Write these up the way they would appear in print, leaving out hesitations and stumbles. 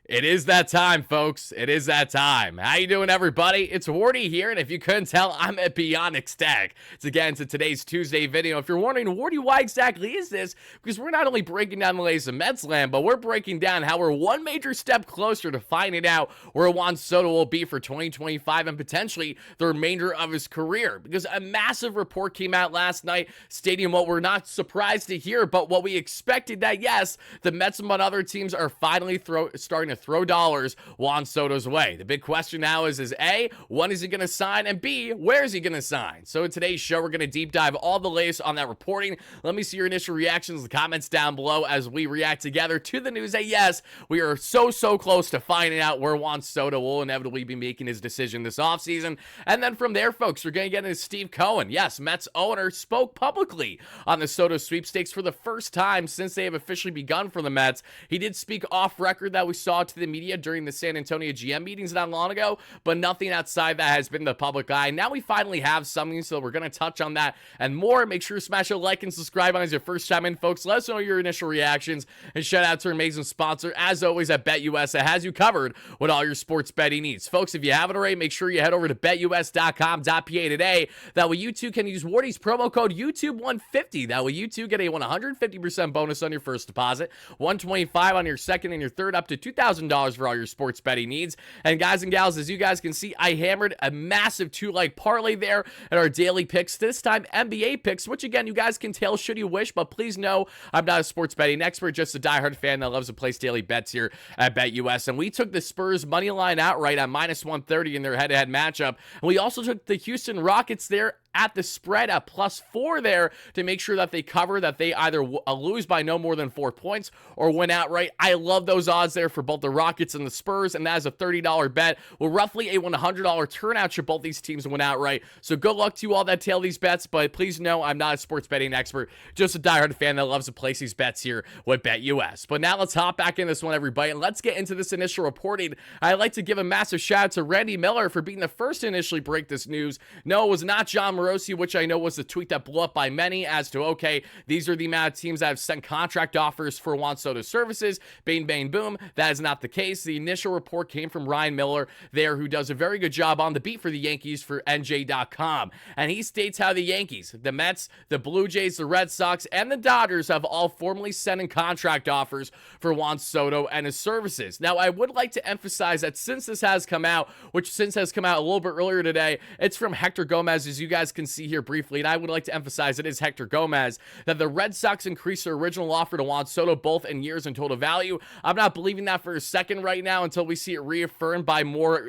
It is that time, folks. It is that time. How you doing, everybody? It's Wardy here, and if you couldn't tell, I'm at Beyond Ecstatic. It's again to today's Tuesday video. If you're wondering, Wardy, why exactly is this? Because we're not only breaking down the latest in Mets land, but we're breaking down how we're one major step closer to finding out where Juan Soto will be for 2025 and potentially the remainder of his career. Because a massive report came out last night stating what we're not surprised to hear, but what we expected, that yes, the Mets and other teams are finally starting to throw dollars Juan Soto's way. The big question now is A, when is he going to sign? And B, where is he going to sign? So in today's show, we're going to deep dive all the latest on that reporting. Let me see your initial reactions in the comments down below as we react together to the news that yes, we are so close to finding out where Juan Soto will inevitably be making his decision this offseason. And then from there, folks, we're going to get into Steve Cohen. Yes, Mets owner spoke publicly on the Soto sweepstakes for the first time since they have officially begun for the Mets. He did speak off record that we saw to the media during the San Antonio GM meetings not long ago, but nothing outside that has been the public eye. Now we finally have something, so we're going to touch on that and more. Make sure to smash a like and subscribe on as your first time in, folks. Let us know your initial reactions, and shout out to our amazing sponsor, as always, at BetUS, that has you covered with all your sports betting needs. Folks, if you haven't already, make sure you head over to betus.com.pa today. That way you too can use Wardy's promo code YouTube150. That way you too get a 150% bonus on your first deposit, $125 on your second and your third, up to $2,000 for all your sports betting needs. And guys and gals, as you guys can see, I hammered a massive two-leg parlay there at our daily picks, this time NBA picks, which again, you guys can tail should you wish, but please know I'm not a sports betting expert, just a diehard fan that loves to place daily bets here at BetUS. And we took the Spurs money line outright on -130 in their head-to-head matchup. And we also took the Houston Rockets there at the spread at +4 there to make sure that they cover, that they either lose by no more than 4 points or win outright. I love those odds there for both the Rockets and the Spurs, and that is a $30 bet with roughly a $100 turnout should both these teams win outright. So good luck to you all that tail these bets, but please know I'm not a sports betting expert, just a diehard fan that loves to place these bets here with BetUS. But now let's hop back in this one, everybody, and let's get into this initial reporting. I'd like to give a massive shout out to Randy Miller for being the first to initially break this news. No, it was not John Morosi, which I know was the tweet that blew up by many as to, okay, these are the amount of teams that have sent contract offers for Juan Soto's services. Bang, bang, boom. That is not the case. The initial report came from Ryan Miller there, who does a very good job on the beat for the Yankees for NJ.com. And he states how the Yankees, the Mets, the Blue Jays, the Red Sox, and the Dodgers have all formally sent in contract offers for Juan Soto and his services. Now, I would like to emphasize that since this has come out, which since has come out a little bit earlier today, it's from Hector Gomez, as you guys can see here briefly, and I would like to emphasize it is Hector Gomez, that the Red Sox increased their original offer to Juan Soto both in years and total value. I'm not believing that for a second right now until we see it reaffirmed by more,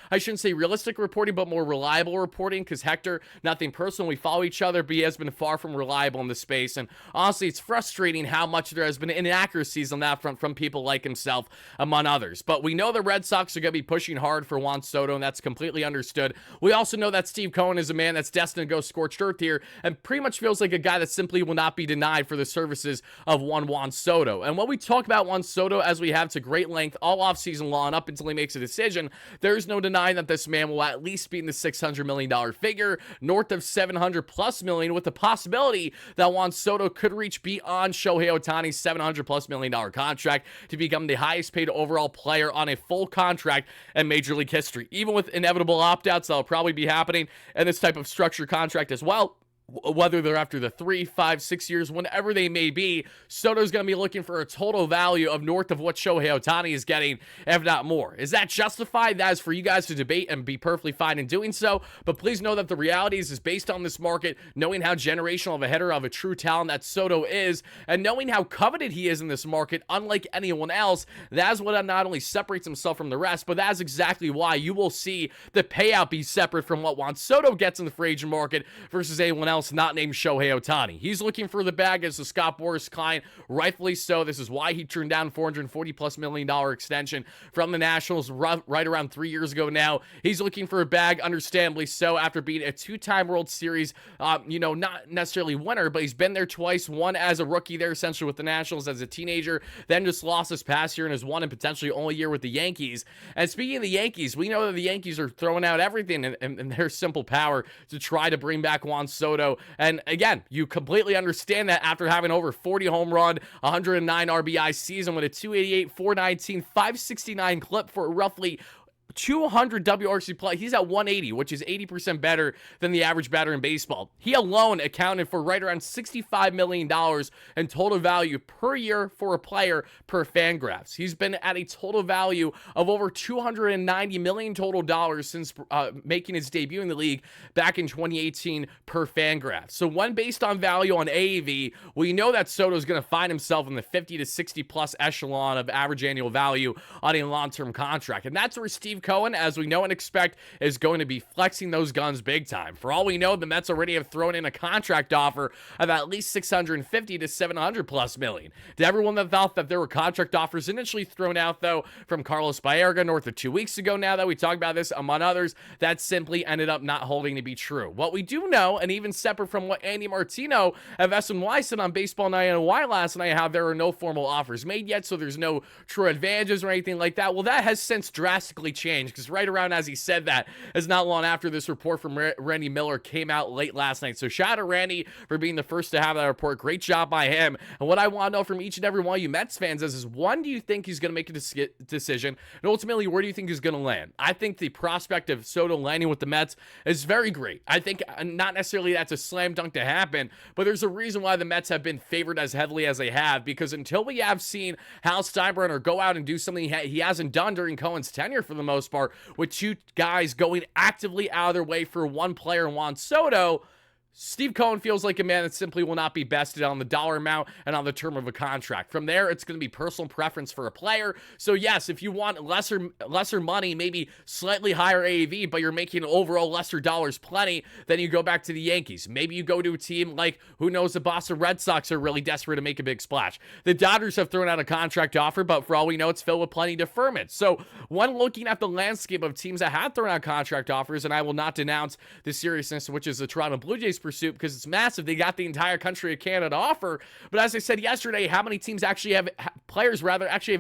I shouldn't say realistic reporting, but more reliable reporting, because Hector, nothing personal, we follow each other, but he has been far from reliable in this space, and honestly, it's frustrating how much there has been inaccuracies on that front from people like himself, among others. But we know the Red Sox are going to be pushing hard for Juan Soto, and that's completely understood. We also know that Steve Cohen is a man that's destined to go scorched earth here, and pretty much feels like a guy that simply will not be denied for the services of one Juan Soto. And when we talk about Juan Soto, as we have to great length all offseason long up until he makes a decision, there's no denying that this man will at least be in the $600 million figure, north of $700+ million, with the possibility that Juan Soto could reach beyond Shohei Ohtani's $700+ million contract to become the highest paid overall player on a full contract in Major League history. Even with inevitable opt-outs that'll probably be happening in this type of structured contract as well, whether they're after the 3, 5, 6 years, whenever they may be, Soto's going to be looking for a total value of north of what Shohei Ohtani is getting, if not more. Is that justified? That is for you guys to debate and be perfectly fine in doing so, but please know that the reality is based on this market, knowing how generational of a hitter, of a true talent that Soto is, and knowing how coveted he is in this market, unlike anyone else. That is what not only separates himself from the rest, but that is exactly why you will see the payout be separate from what Juan Soto gets in the free agent market versus anyone else not named Shohei Ohtani. He's looking for the bag as the Scott Boras client, rightfully so. This is why he turned down $440+ million extension from the Nationals right around 3 years ago now. He's looking for a bag, understandably so, after being a two-time World Series, not necessarily winner, but he's been there twice, one as a rookie there essentially with the Nationals as a teenager, then just lost this past year in his one and potentially only year with the Yankees. And speaking of the Yankees, we know that the Yankees are throwing out everything in their simple power to try to bring back Juan Soto Soto. And again, you completely understand that after having over 40 home run, 109 RBI season with a 288, 419, 569 clip for roughly 200 WRC play. He's at 180, which is 80% better than the average batter in baseball. He alone accounted for right around $65 million in total value per year for a player per Fangraphs. He's been at a total value of over $290 million total dollars since making his debut in the league back in 2018 per Fangraphs. So when based on value on AAV, we know that Soto's going to find himself in the 50 to 60 plus echelon of average annual value on a long-term contract. And that's where Steve Cohen, as we know and expect, is going to be flexing those guns big time. For all we know, the Mets already have thrown in a contract offer of at least 650 to 700 plus million. To everyone that thought that there were contract offers initially thrown out, though, from Carlos Baerga north of 2 weeks ago now that we talked about this, among others, that simply ended up not holding to be true. What we do know, and even separate from what Andy Martino of SNY said on Baseball Night and Why last night, how there are no formal offers made yet, so there's no true advantages or anything like that. Well, that has since drastically changed, because right around as he said that is not long after this report from Randy Miller came out late last night. So shout out to Randy for being the first to have that report. Great job by him. And what I want to know from each and every one of you Mets fans is when do you think he's going to make a decision? And ultimately, where do you think he's going to land? I think the prospect of Soto landing with the Mets is very great. I think not necessarily that's a slam dunk to happen, but there's a reason why the Mets have been favored as heavily as they have, because until we have seen Hal Steinbrenner go out and do something he hasn't done during Cohen's tenure for the most part, with two guys going actively out of their way for one player, Juan Soto, Steve Cohen feels like a man that simply will not be bested on the dollar amount and on the term of a contract. From there, it's going to be personal preference for a player. So yes, if you want lesser money, maybe slightly higher AAV, but you're making overall lesser dollars plenty, then you go back to the Yankees. Maybe you go to a team like, who knows, the Boston Red Sox are really desperate to make a big splash. The Dodgers have thrown out a contract offer, but for all we know, it's filled with plenty of deferment. So when looking at the landscape of teams that have thrown out contract offers, and I will not denounce the seriousness, which is the Toronto Blue Jays pursuit, because it's massive. They got the entire country of Canada to offer. But as I said yesterday, how many teams actually have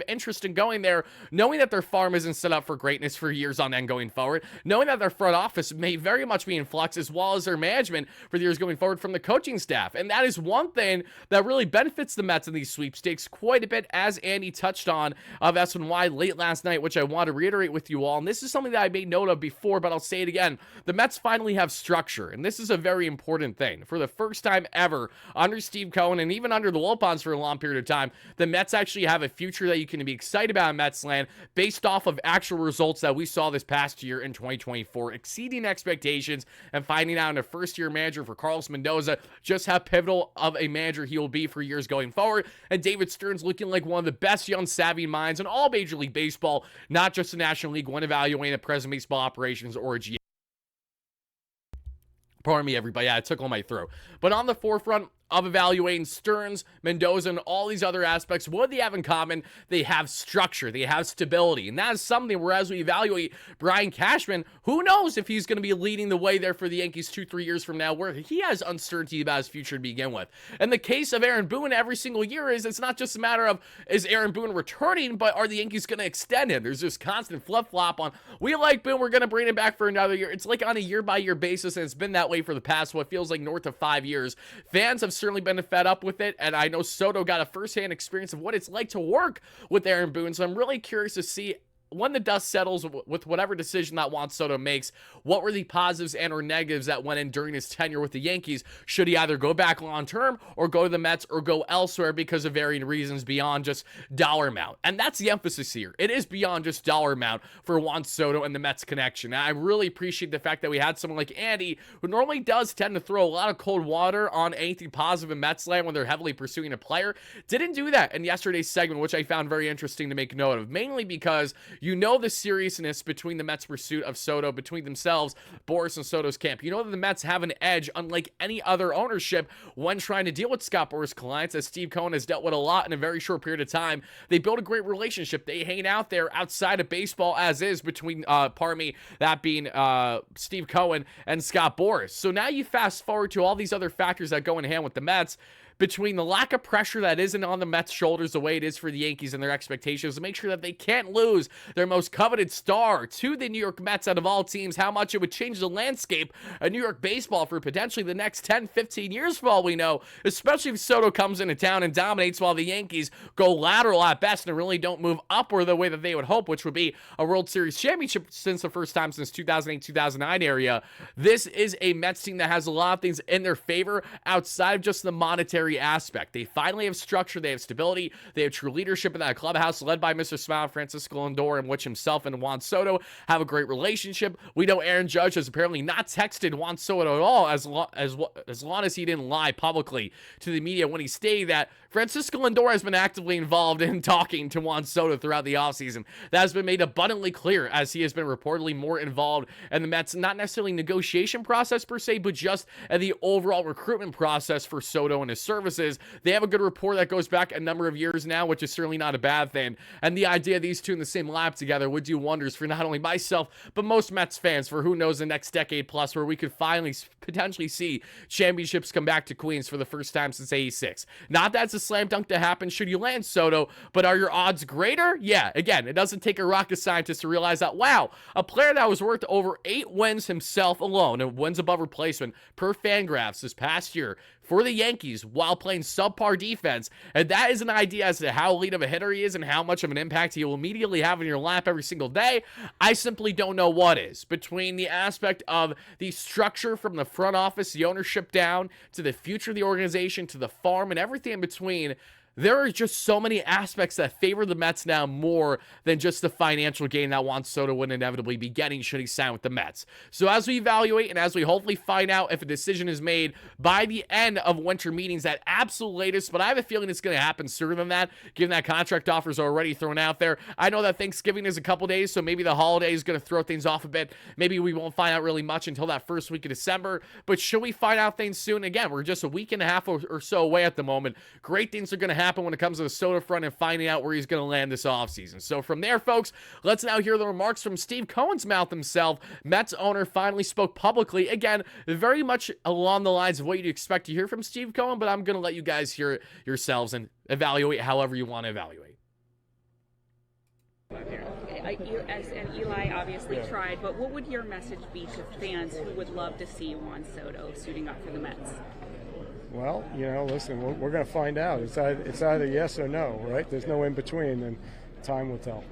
interest in going there, knowing that their farm isn't set up for greatness for years on end going forward, knowing that their front office may very much be in flux, as well as their management for the years going forward from the coaching staff. And that is one thing that really benefits the Mets in these sweepstakes quite a bit, as Andy touched on of SNY late last night, which I want to reiterate with you all. And this is something that I made note of before, but I'll say it again. The Mets finally have structure, and this is a very important thing. For the first time ever under Steve Cohen, and even under the Wilpons for a long period of time, the Mets actually have a future that you can be excited about in Mets land based off of actual results that we saw this past year in 2024, exceeding expectations and finding out in a first-year manager for Carlos Mendoza just how pivotal of a manager he will be for years going forward. And David Stearns looking like one of the best young savvy minds in all Major League Baseball, not just the National League, when evaluating the present baseball operations or a GM. Pardon me, everybody. Yeah, it took all my throat. But on the forefront of evaluating Stearns, Mendoza, and all these other aspects, what do they have in common? They have structure, they have stability, and that is something where, as we evaluate Brian Cashman, who knows if he's going to be leading the way there for the Yankees 2-3 years from now, where he has uncertainty about his future to begin with. And the case of Aaron Boone every single year is, it's not just a matter of, is Aaron Boone returning, but are the Yankees going to extend him? There's this constant flip-flop on, we like Boone, we're going to bring him back for another year. It's like on a year-by-year basis, and it's been that way for the past, what feels like north of 5 years. Fans have certainly been fed up with it, and I know Soto got a first-hand experience of what it's like to work with Aaron Boone, so I'm really curious to see when the dust settles with whatever decision that Juan Soto makes, what were the positives and or negatives that went in during his tenure with the Yankees? Should he either go back long-term or go to the Mets or go elsewhere because of varying reasons beyond just dollar amount? And that's the emphasis here. It is beyond just dollar amount for Juan Soto and the Mets connection. And I really appreciate the fact that we had someone like Andy, who normally does tend to throw a lot of cold water on anything positive in Mets land when they're heavily pursuing a player, didn't do that in yesterday's segment, which I found very interesting to make note of, mainly because you know the seriousness between the Mets' pursuit of Soto, between themselves, Boris and Soto's camp. You know that the Mets have an edge unlike any other ownership when trying to deal with Scott Boras' clients, as Steve Cohen has dealt with a lot in a very short period of time. They build a great relationship. They hang out there outside of baseball as is between, that being Steve Cohen and Scott Boras. So now you fast forward to all these other factors that go in hand with the Mets. between the lack of pressure that isn't on the Mets' shoulders the way it is for the Yankees and their expectations to make sure that they can't lose their most coveted star to the New York Mets out of all teams, how much it would change the landscape of New York baseball for potentially the next 10, 15 years for all we know, especially if Soto comes into town and dominates while the Yankees go lateral at best and really don't move upward the way that they would hope, which would be a World Series championship since the first time since 2008-2009 area. This is a Mets team that has a lot of things in their favor outside of just the monetary aspect. They finally have structure, they have stability, they have true leadership in that clubhouse led by Mr. Smile, Francisco Lindor, in which himself and Juan Soto have a great relationship. We know Aaron Judge has apparently not texted Juan Soto at all as long as he didn't lie publicly to the media when he stated that Francisco Lindor has been actively involved in talking to Juan Soto throughout the offseason. That has been made abundantly clear as he has been reportedly more involved in the Mets, not necessarily negotiation process per se, but just in the overall recruitment process for Soto and his services. They have a good rapport that goes back a number of years now, which is certainly not a bad thing. And the idea of these two in the same lab together would do wonders for not only myself, but most Mets fans for who knows the next decade plus, where we could finally potentially see championships come back to Queens for the first time since '86. Not that it's a slam dunk to happen should you land Soto, but are your odds greater? Yeah, again, it doesn't take a rocket scientist to realize that, wow, a player that was worth over 8 wins himself alone, and wins above replacement per Fangraphs this past year for the Yankees while playing subpar defense, and that is an idea as to how elite of a hitter he is and how much of an impact he will immediately have in your lap every single day. I simply don't know what is. Between the aspect of the structure from the front office, the ownership down, to the future of the organization, to the farm, and everything in between, there are just so many aspects that favor the Mets now more than just the financial gain that Juan Soto would inevitably be getting should he sign with the Mets. So as we evaluate and as we hopefully find out if a decision is made by the end of winter meetings at absolute latest, but I have a feeling it's going to happen sooner than that, given that contract offers are already thrown out there. I know that Thanksgiving is a couple days, so maybe the holiday is going to throw things off a bit. Maybe we won't find out really much until that first week of December, but should we find out things soon? Again, we're just a week and a half or so away at the moment. Great things are going to happen when it comes to the Soto front and finding out where he's going to land this offseason. So from there, folks, let's now hear the remarks from Steve Cohen's mouth himself. Mets owner finally spoke publicly. Again, very much along the lines of what you'd expect to hear from Steve Cohen, but I'm going to let you guys hear it yourselves and evaluate however you want to evaluate. And Eli obviously tried, but what would your message be to fans who would love to see Juan Soto suiting up for the Mets? Well, listen, we're going to find out. It's either yes or no, right? There's no in between, and time will tell.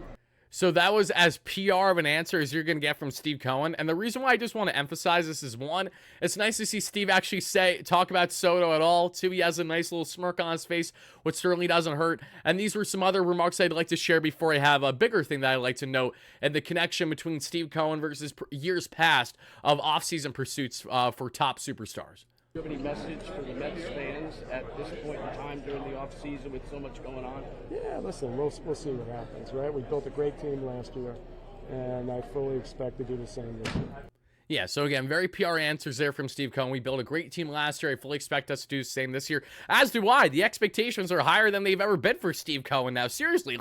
So that was as PR of an answer as you're going to get from Steve Cohen. And the reason why I just want to emphasize this is, one, it's nice to see Steve actually talk about Soto at all. Two, he has a nice little smirk on his face, which certainly doesn't hurt. And these were some other remarks I'd like to share before I have a bigger thing that I'd like to note, and the connection between Steve Cohen versus years past of offseason pursuits for top superstars. Do you have any message for the Mets fans at this point in time during the offseason with so much going on? Yeah, listen, we'll see what happens, right? We built a great team last year, and I fully expect to do the same this year. Yeah, so again, very PR answers there from Steve Cohen. We built a great team last year. I fully expect us to do the same this year, as do I. The expectations are higher than they've ever been for Steve Cohen now. Seriously,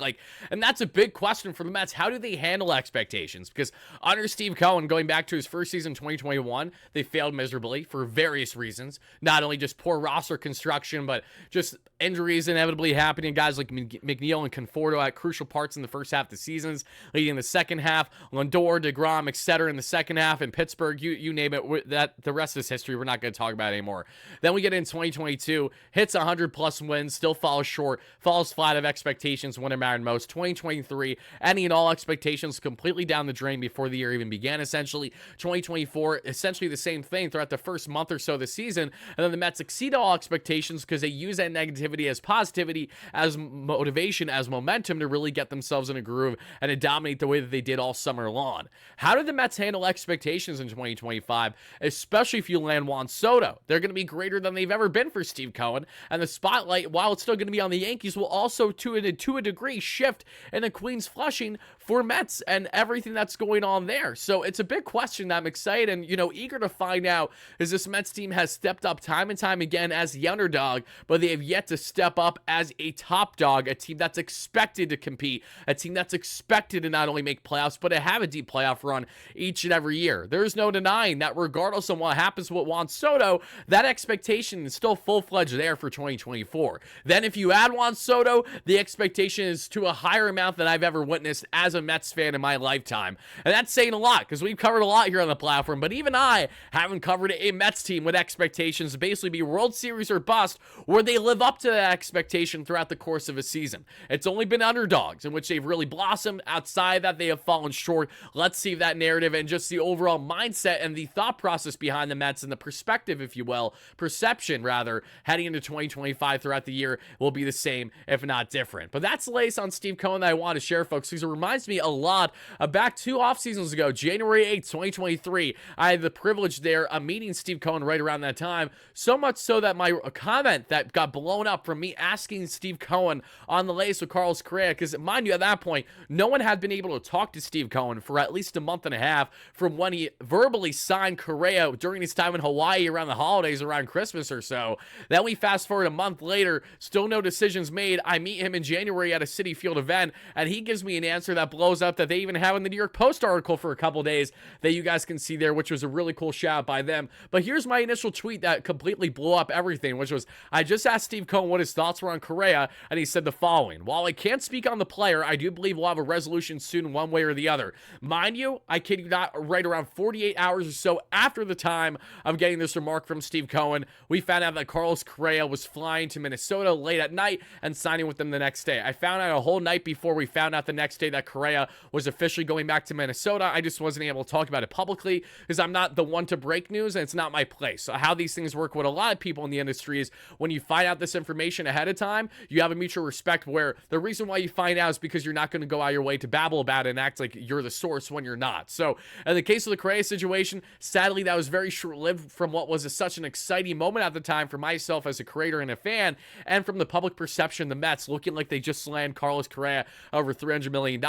and that's a big question for the Mets. How do they handle expectations? Because under Steve Cohen, going back to his first season, 2021, they failed miserably for various reasons. Not only just poor roster construction, but just injuries inevitably happening. Guys like McNeil and Conforto at crucial parts in the first half of the seasons, leading the second half. Lindor, DeGrom, etc. in the second half, and Pittsburgh. You name it, that the rest is history. We're not going to talk about it anymore. Then we get in 2022, hits 100+ wins, still falls short, falls flat of expectations when it mattered most. 2023, any and all expectations completely down the drain before the year even began, essentially. 2024, essentially the same thing throughout the first month or so of the season, and then the Mets exceed all expectations because they use that negativity as positivity, as motivation, as momentum to really get themselves in a groove and to dominate the way that they did all summer long. How did the Mets handle expectations in 2025, especially if you land Juan Soto? They're going to be greater than they've ever been for Steve Cohen, and the spotlight, while it's still going to be on the Yankees, will also to a degree shift in the Queens Flushing for Mets and everything that's going on there. So it's a big question that I'm excited and eager to find out, as this Mets team has stepped up time and time again as the underdog, but they have yet to step up as a top dog, a team that's expected to compete, a team that's expected to not only make playoffs but to have a deep playoff run each and every year. There's is no denying that regardless of what happens with Juan Soto, that expectation is still full-fledged there for 2024. Then if you add Juan Soto, the expectation is to a higher amount than I've ever witnessed as a Mets fan in my lifetime. And that's saying a lot because we've covered a lot here on the platform, but even I haven't covered a Mets team with expectations to basically be World Series or bust, where they live up to that expectation throughout the course of a season. It's only been underdogs in which they've really blossomed. Outside that, they have fallen short. Let's see if that narrative and just the overall mindset and the thought process behind the Mets and the perspective, if you will, perception rather, heading into 2025 throughout the year will be the same, if not different. But that's the latest on Steve Cohen that I want to share, folks, because it reminds me a lot of back 2 off seasons ago, January 8th, 2023. I had the privilege there of meeting Steve Cohen right around that time, so much so that my comment that got blown up from me asking Steve Cohen on the latest with Carlos Correa, because mind you, at that point, no one had been able to talk to Steve Cohen for at least a month and a half from when he verbally signed Correa during his time in Hawaii around the holidays, around Christmas or so. Then we fast forward a month later, still no decisions made. I meet him in January at a Citi Field event, and he gives me an answer that blows up that they even have in the New York Post article for a couple days that you guys can see there, which was a really cool shout out by them. But here's my initial tweet that completely blew up everything, which was, I just asked Steve Cohen what his thoughts were on Correa, and he said the following: while I can't speak on the player, I do believe we'll have a resolution soon one way or the other. Mind you, I kid you not, right around 48 hours or so after the time of getting this remark from Steve Cohen, we found out that Carlos Correa was flying to Minnesota late at night and signing with them the next day. I found out a whole night before we found out the next day that Correa was officially going back to Minnesota. I just wasn't able to talk about it publicly because I'm not the one to break news and it's not my place. So how these things work with a lot of people in the industry is when you find out this information ahead of time, you have a mutual respect where the reason why you find out is because you're not going to go out your way to babble about it and act like you're the source when you're not. So in the case of the Correa situation, sadly, that was very short-lived from what was such an exciting moment at the time for myself as a creator and a fan, and from the public perception, the Mets looking like they just slammed Carlos Correa over $300 million.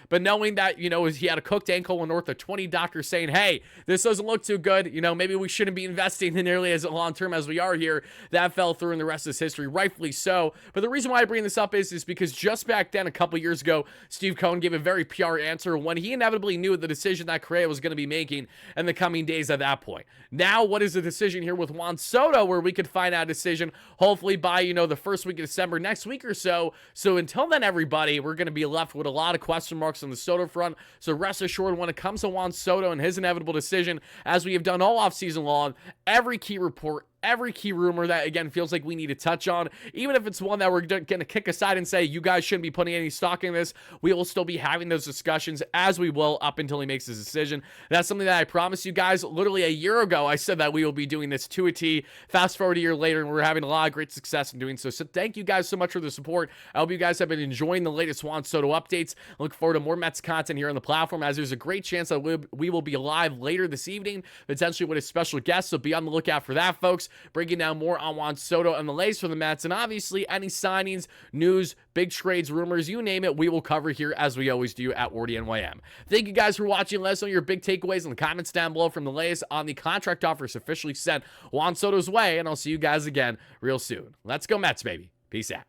But knowing that, you know, he had a cooked ankle and north of 20 doctors saying, hey, this doesn't look too good, you know, maybe we shouldn't be investing in nearly as long-term as we are here, that fell through and the rest is history, rightfully so. But the reason why I bring this up is because just back then, a couple years ago, Steve Cohen gave a very PR answer when he inevitably knew the decision that Correa was going to be making in the coming days at that point. Now, what is the decision here with Juan Soto, where we could find out a decision hopefully by, you know, the first week of December, next week or so. So until then, everybody, we're going to be left with a lot of question marks on the Soto front. So rest assured, when it comes to Juan Soto and his inevitable decision, as we have done all offseason long, every key report, every key rumor that, again, feels like we need to touch on, even if it's one that we're going to kick aside and say, you guys shouldn't be putting any stock in this, we will still be having those discussions as we will up until he makes his decision. That's something that I promised you guys literally a year ago. I said that we will be doing this to a T. Fast forward a year later, and we're having a lot of great success in doing so. So thank you guys so much for the support. I hope you guys have been enjoying the latest Juan Soto updates. I look forward to more Mets content here on the platform, as there's a great chance that we will be live later this evening, potentially with a special guest. So be on the lookout for that, folks. Breaking down more on Juan Soto and the latest for the Mets, and obviously any signings, news, big trades, rumors, you name it, we will cover here as we always do at WardyNYM. Thank you guys for watching. Let us know your big takeaways in the comments down below from the latest on the contract offers officially sent Juan Soto's way, and I'll see you guys again real soon. Let's go Mets, baby. Peace out.